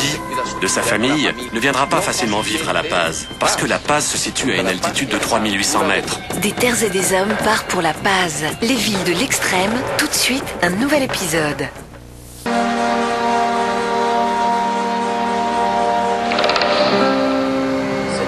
vie, de sa famille, ne viendra pas facilement vivre à La Paz, parce que La Paz se situe à une altitude de 3800 mètres. Des terres et des hommes partent pour La Paz, les villes de l'extrême. Tout de suite, un nouvel épisode.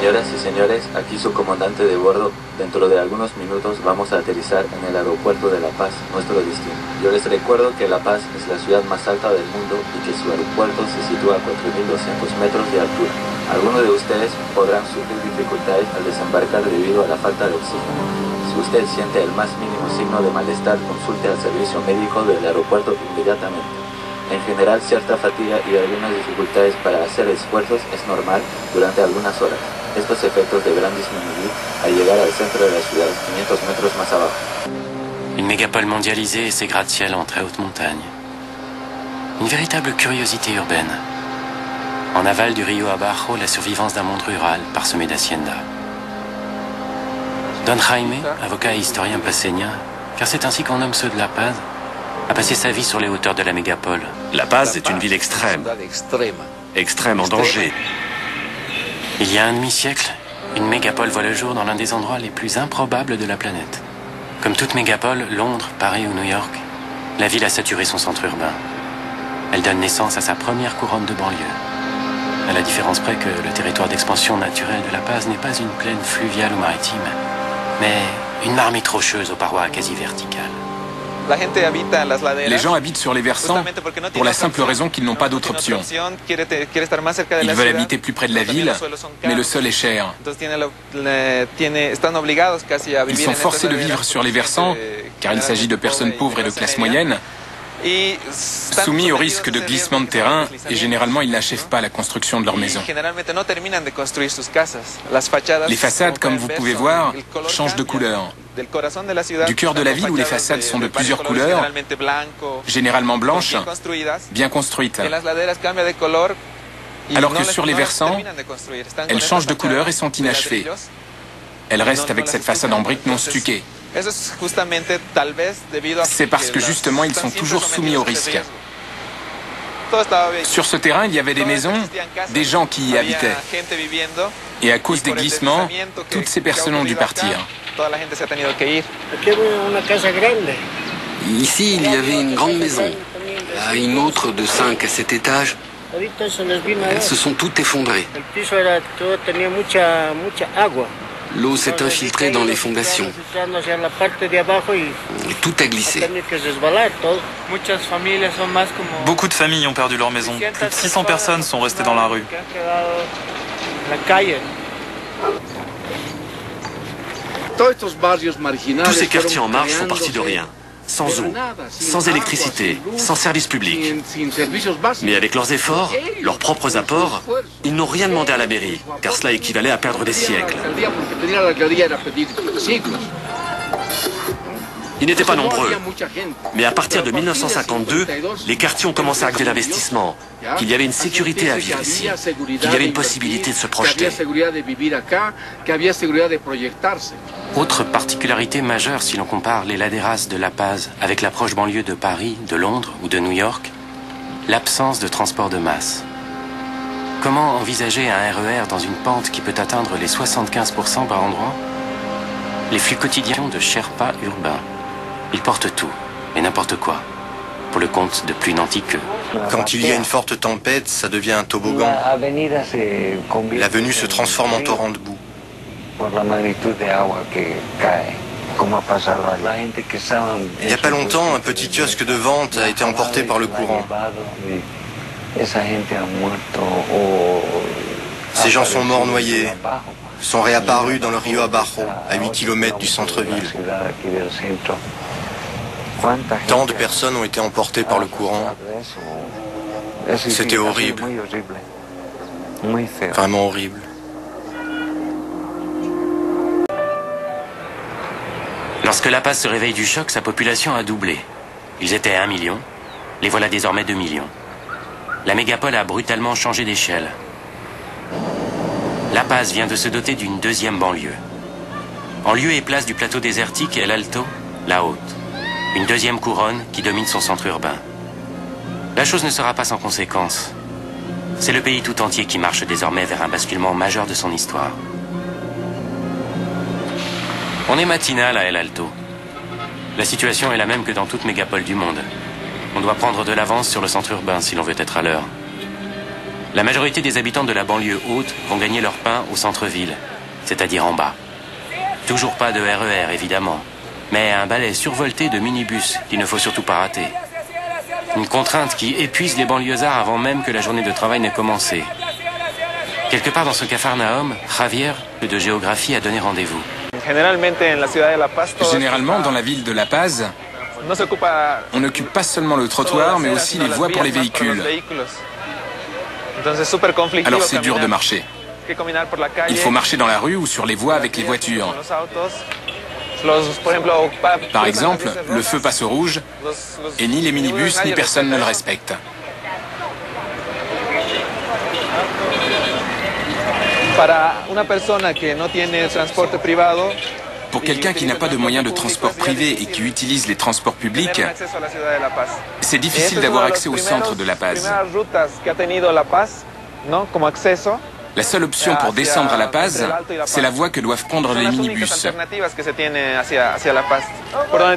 Señoras y señores, aquí su comandante de bordo. Dentro de algunos minutos vamos a aterrizar en el aeropuerto de La Paz, nuestro destino. Yo les recuerdo que La Paz es la ciudad más alta del mundo y que su aeropuerto se sitúa a 4.200 metros de altura. Algunos de ustedes podrán sufrir dificultades al desembarcar debido a la falta de oxígeno. Si usted siente el más mínimo signo de malestar, consulte al servicio médico del aeropuerto inmediatamente. En general, cierta fatiga y algunas dificultades para hacer esfuerzos es normal durante algunas horas. Estos efectos deberán disminuir al llegar al centro de la ciudad, 500 metros más abajo. Une mégapole mondialisée et ses gratte-ciel en très haute montagne. Une véritable curiosité urbaine. En aval du Rio Abajo, la survivance d'un monde rural parsemé d'haciendas. Don Jaime, avocat et historien paceñen, car c'est ainsi qu'on nomme ceux de La Paz, a passé sa vie sur les hauteurs de la mégapole. La Paz est une ville extrême. Extrême en danger. Il y a un demi-siècle, une mégapole voit le jour dans l'un des endroits les plus improbables de la planète. Comme toute mégapole, Londres, Paris ou New York, la ville a saturé son centre urbain. Elle donne naissance à sa première couronne de banlieue. À la différence près que le territoire d'expansion naturelle de La Paz n'est pas une plaine fluviale ou maritime, mais une marmite rocheuse aux parois quasi verticales. Les gens habitent sur les versants pour la simple raison qu'ils n'ont pas d'autre option. Ils veulent habiter plus près de la ville, mais le sol est cher. Ils sont forcés de vivre sur les versants, car il s'agit de personnes pauvres et de classe moyenne, soumis au risque de glissement de terrain, et généralement ils n'achèvent pas la construction de leur maison. Les façades, comme vous pouvez voir, changent de couleur. Du cœur de la ville où les façades sont de plusieurs couleurs, généralement blanches, bien construites. Alors que sur les versants, elles changent de couleur et sont inachevées. Elles restent avec cette façade en briques non stuquées. C'est parce que justement ils sont toujours soumis au risque. Sur ce terrain, il y avait des maisons, des gens qui y habitaient. Et à cause des glissements, toutes ces personnes ont dû partir. Ici, il y avait une grande maison. Là, une autre de 5 à 7 étages. Elles se sont toutes effondrées. L'eau s'est infiltrée dans les fondations. Et tout a glissé. Beaucoup de familles ont perdu leur maison. Plus de 600 personnes sont restées dans la rue. Tous ces quartiers en marge font partie de rien. Sans eau, sans électricité, sans service public. Mais avec leurs efforts, leurs propres apports, ils n'ont rien demandé à la mairie, car cela équivalait à perdre des siècles. Ils n'étaient pas nombreux, mais à partir de 1952, les quartiers ont commencé à acter l'investissement, qu'il y avait une sécurité à vivre ici, qu'il y avait une possibilité de se projeter. Autre particularité majeure si l'on compare les laderas de La Paz avec la proche banlieue de Paris, de Londres ou de New York, l'absence de transport de masse. Comment envisager un RER dans une pente qui peut atteindre les 75% par endroit? Les flux quotidiens de Sherpas urbains. Ils portent tout et n'importe quoi, pour le compte de plus nantis qu'eux. Quand il y a une forte tempête, ça devient un toboggan. L'avenue se transforme en torrent de boue. Il n'y a pas longtemps, un petit kiosque de vente a été emporté par le courant. Ces gens sont morts noyés, sont réapparus dans le Rio Abajo, à 8 km du centre-ville. Tant de personnes ont été emportées par le courant. C'était horrible. Vraiment horrible. Lorsque La Paz se réveille du choc, sa population a doublé. Ils étaient 1 million, les voilà désormais 2 millions. La mégapole a brutalement changé d'échelle. La Paz vient de se doter d'une deuxième banlieue. En lieu et place du plateau désertique El Alto, la Haute. Une deuxième couronne qui domine son centre urbain. La chose ne sera pas sans conséquences. C'est le pays tout entier qui marche désormais vers un basculement majeur de son histoire. On est matinal à El Alto. La situation est la même que dans toute mégapole du monde. On doit prendre de l'avance sur le centre urbain si l'on veut être à l'heure. La majorité des habitants de la banlieue haute vont gagner leur pain au centre-ville, c'est-à-dire en bas. Toujours pas de RER, évidemment, mais un balai survolté de minibus qu'il ne faut surtout pas rater. Une contrainte qui épuise les banlieusards avant même que la journée de travail n'ait commencé. Quelque part dans ce capharnaüm, Javier, de géographie, a donné rendez-vous. Généralement, dans la ville de La Paz, on n'occupe pas seulement le trottoir, mais aussi les voies pour les véhicules. Alors c'est dur de marcher. Il faut marcher dans la rue ou sur les voies avec les voitures. Par exemple, le feu passe au rouge et ni les minibus ni personne ne le respecte. Pour quelqu'un qui n'a pas de moyens de transport privé et qui utilise les transports publics, c'est difficile d'avoir accès au centre de La Paz. La seule option pour descendre à La Paz, c'est la voie que doivent prendre les minibus.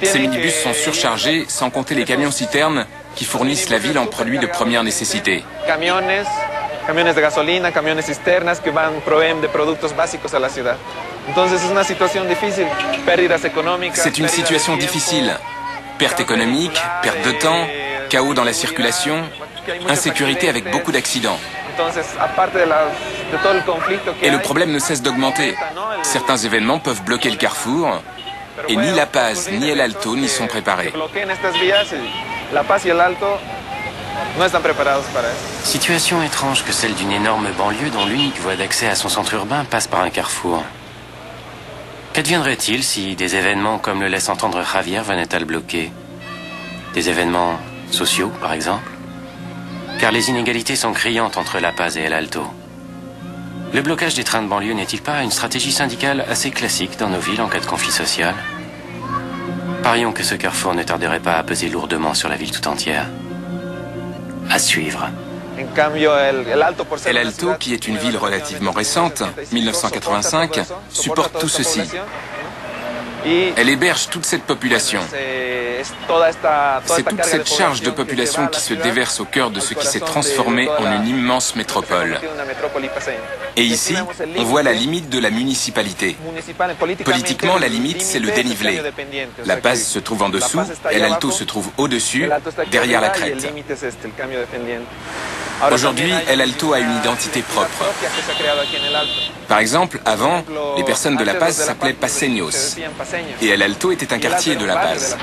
Ces minibus sont surchargés, sans compter les camions-citernes qui fournissent la ville en produits de première nécessité. Camiones de gasolina, camiones cisternas que proveen de productos básicos a la ciudad. Entonces es una situación difícil, pérdidas económicas. C'est une situation difficile. Perte économique, perte de temps, chaos dans la circulation, insécurité avec beaucoup d'accidents. Et le problème ne cesse d'augmenter. Certains événements peuvent bloquer le carrefour et ni La Paz ni El Alto n'y sont préparés. Situation étrange que celle d'une énorme banlieue dont l'unique voie d'accès à son centre urbain passe par un carrefour. Qu'adviendrait-il si des événements comme le laisse entendre Javier venaient à le bloquer? Des événements sociaux, par exemple? Car les inégalités sont criantes entre La Paz et El Alto. Le blocage des trains de banlieue n'est-il pas une stratégie syndicale assez classique dans nos villes en cas de conflit social? Parions que ce carrefour ne tarderait pas à peser lourdement sur la ville tout entière. À suivre. El Alto, qui est une ville relativement récente, 1985, supporte tout ceci. Elle héberge toute cette population. C'est toute cette charge de population qui se déverse au cœur de ce qui s'est transformé en une immense métropole. Et ici, on voit la limite de la municipalité. Politiquement, la limite, c'est le dénivelé. La Paz se trouve en dessous, El Alto se trouve au-dessus, derrière la crête. Aujourd'hui, El Alto a une identité propre. Par exemple, avant, les personnes de La Paz s'appelaient Paseños. Et El Alto était un quartier de La Paz.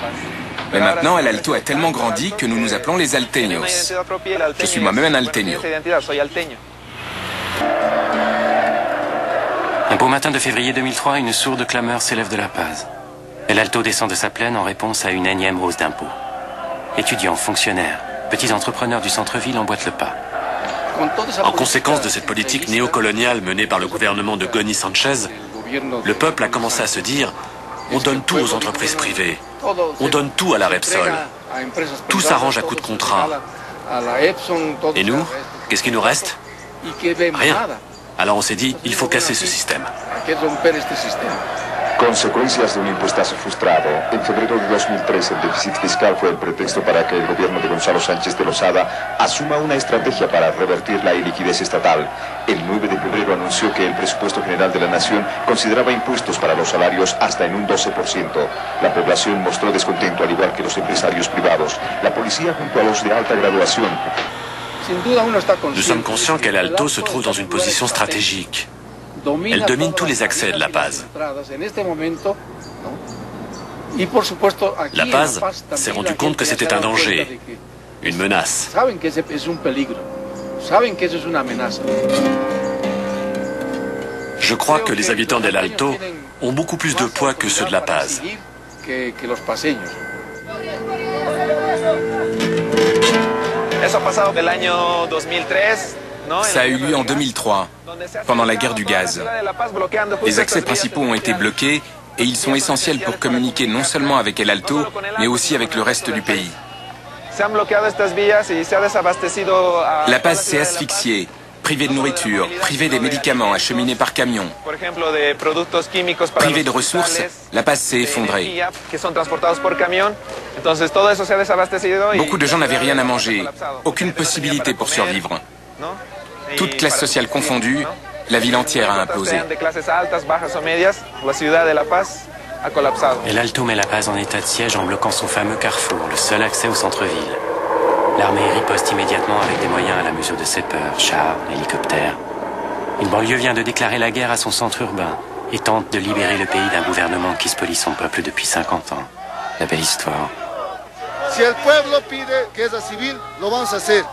Mais maintenant, El Alto a tellement grandi que nous nous appelons les Alteños. Je suis moi-même un Alteño. Un beau matin de février 2003, une sourde clameur s'élève de La Paz. El Alto descend de sa plaine en réponse à une énième hausse d'impôts. Étudiants, fonctionnaires, petits entrepreneurs du centre-ville emboîtent le pas. En conséquence de cette politique néocoloniale menée par le gouvernement de Goni Sanchez, le peuple a commencé à se dire « on donne tout aux entreprises privées, on donne tout à la Repsol, tout s'arrange à coup de contrat. Et nous, qu'est-ce qui nous reste? Rien. Alors on s'est dit « il faut casser ce système ». Consecuencias de un impuestazo frustrado, en febrero de 2003 el déficit fiscal fue el pretexto para que el gobierno de Gonzalo Sánchez de Losada asuma una estrategia para revertir la iliquidez estatal. El 9 de febrero anunció que el presupuesto general de la nación consideraba impuestos para los salarios hasta en un 12%. La población mostró descontento al igual que los empresarios privados. La policía junto a los de alta graduación. Nous sommes conscients qu'El Alto se trouve dans une position stratégique. Elle domine tous les accès de La Paz. La Paz s'est rendu compte que c'était un danger, une menace. Je crois que les habitants d'El Alto ont beaucoup plus de poids que ceux de La Paz. Ça a eu lieu en 2003, pendant la guerre du gaz. Les accès principaux ont été bloqués et ils sont essentiels pour communiquer non seulement avec El Alto, mais aussi avec le reste du pays. La Paz s'est asphyxiée, privée de nourriture, privée des médicaments acheminés par camion. Privée de ressources, La Paz s'est effondrée. Beaucoup de gens n'avaient rien à manger, aucune possibilité pour survivre. Toutes classes sociales confondues, la ville entière a implosé. El Alto met La Paz en état de siège en bloquant son fameux carrefour, le seul accès au centre-ville. L'armée riposte immédiatement avec des moyens à la mesure de ses peurs, chars, hélicoptères. Une banlieue vient de déclarer la guerre à son centre urbain et tente de libérer le pays d'un gouvernement qui spolie son peuple depuis 50 ans. La belle histoire. Si el pueblo pide guerra civil, lo vamos a hacer,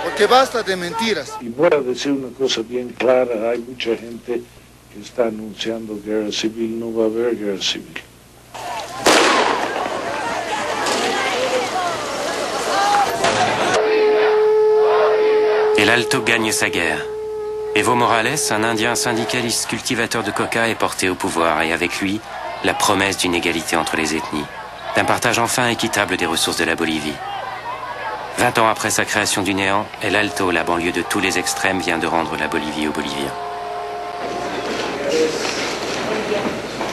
porque basta de mentiras. Y voy a decir una cosa bien clara, hay mucha gente que está anunciando guerra civil, no va a haber guerra civil. El Alto gagne sa guerre. Evo Morales, un Indien syndicaliste cultivateur de coca, est porté au pouvoir et avec lui, la promesse d'une égalité entre les ethnies, d'un partage enfin équitable des ressources de la Bolivie. 20 ans après sa création du néant, El Alto, la banlieue de tous les extrêmes, vient de rendre la Bolivie aux Boliviens.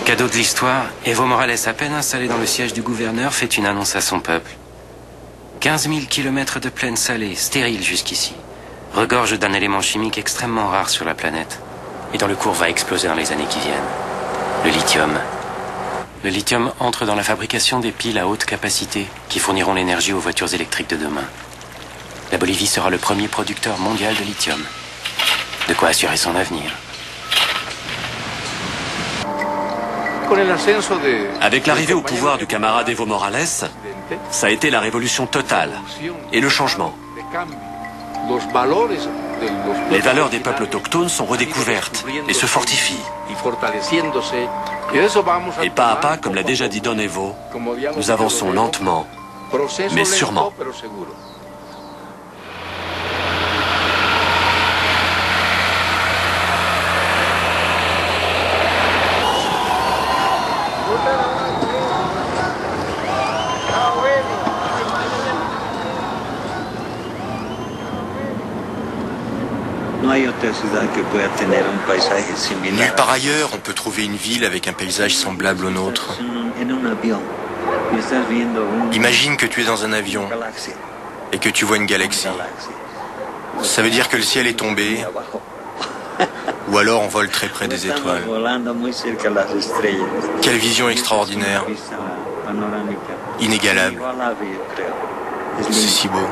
Cadeau de l'histoire, Evo Morales, à peine installé dans le siège du gouverneur, fait une annonce à son peuple. 15 000 kilomètres de plaine salée, stérile jusqu'ici, regorge d'un élément chimique extrêmement rare sur la planète et dont le cours va exploser dans les années qui viennent. Le lithium. Le lithium entre dans la fabrication des piles à haute capacité qui fourniront l'énergie aux voitures électriques de demain. La Bolivie sera le premier producteur mondial de lithium. De quoi assurer son avenir. Avec l'arrivée au pouvoir du camarade Evo Morales, ça a été la révolution totale et le changement. Les valeurs des peuples autochtones sont redécouvertes et se fortifient. Et pas à pas, comme l'a déjà dit Don Evo, nous avançons lentement, mais sûrement. Nulle part ailleurs, on peut trouver une ville avec un paysage semblable au nôtre. Imagine que tu es dans un avion et que tu vois une galaxie. Ça veut dire que le ciel est tombé, ou alors on vole très près des étoiles. Quelle vision extraordinaire, inégalable. C'est si beau.